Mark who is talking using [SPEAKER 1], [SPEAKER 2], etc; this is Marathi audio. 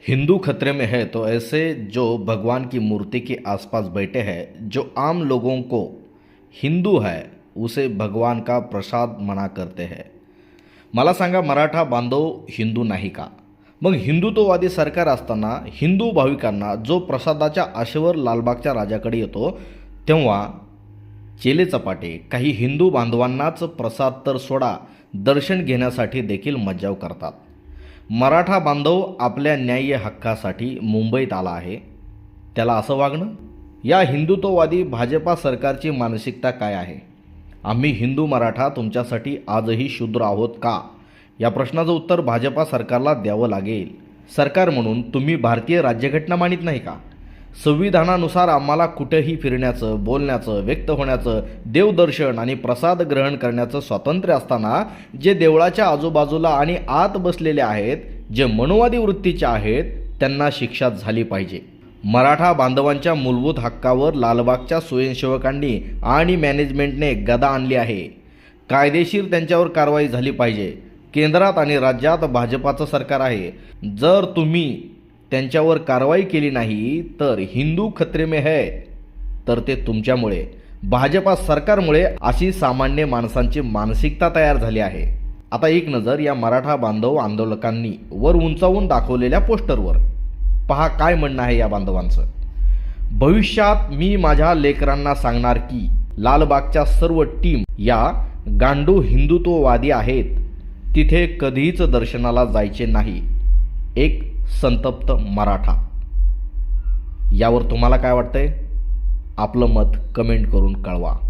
[SPEAKER 1] हिंदू खतरे में है तो ऐसे जो भगवान की मूर्ति के आसपास बैठे हैं, जो आम लोगों को हिंदू है उसे भगवान का प्रसाद मना करते हैं। मला सांगा, मराठा बांधव हिंदू नाही का? मग हिंदुत्ववादी सरकार असताना हिंदू भाविकांना जो प्रसादाच्या आशेवर लालबागच्या राजाकडे येतो, तेव्हा चेले चपाटे काही हिंदू बांधवांनाच प्रसाद तर सोडा, दर्शन घेण्यासाठी देखील मज्जाव करतात। मराठा बांधव आपल्या न्याय्य हक्कासाठी मुंबईत आला आहे, त्याला असं वागणं? या हिंदुत्ववादी भाजपा सरकारची मानसिकता काय आहे? आम्ही हिंदू मराठा तुमच्यासाठी आजही शूद्र आहोत का? या प्रश्नाचं उत्तर भाजपा सरकारला द्यावं लागेल। सरकार म्हणून तुम्ही भारतीय राज्यघटना मानित नाही का? संविधानानुसार आम्हाला कुठेही फिरण्याचं, बोलण्याचं, व्यक्त होण्याचं, देवदर्शन आणि प्रसाद ग्रहण करण्याचं स्वातंत्र्य असताना जे देवळाच्या आजूबाजूला आणि आत बसलेले आहेत, जे मनोवादी वृत्तीचे आहेत, त्यांना शिक्षा झाली पाहिजे। मराठा बांधवांच्या मूलभूत हक्कावर लालबागच्या स्वयंसेवकांनी आणि मॅनेजमेंटने गदा आणली आहे। कायदेशीर त्यांच्यावर कारवाई झाली पाहिजे। केंद्रात आणि राज्यात भाजपाचं सरकार आहे। जर तुम्ही त्यांच्यावर कारवाई केली नाही तर हिंदू खतरे में है, तर ते तुमच्यामुळे, भाजपा सरकारमुळे अशी सामान्य माणसांची मानसिकता तयार झाली आहे। आता एक नजर या मराठा बांधव आंदोलकांनी वर उंचावून दाखवलेल्या पोस्टरवर पहा, काय म्हणणं आहे या बांधवांचं। भविष्यात मी माझ्या लेकरांना सांगणार की लालबागच्या सर्व टीम या गांडू हिंदुत्ववादी आहेत, तिथे कधीच दर्शनाला जायचे नाही। एक संतप्त मराठा। यावर तुम्हाला काय वाटतंय? आपलं मत कमेंट करून कळवा।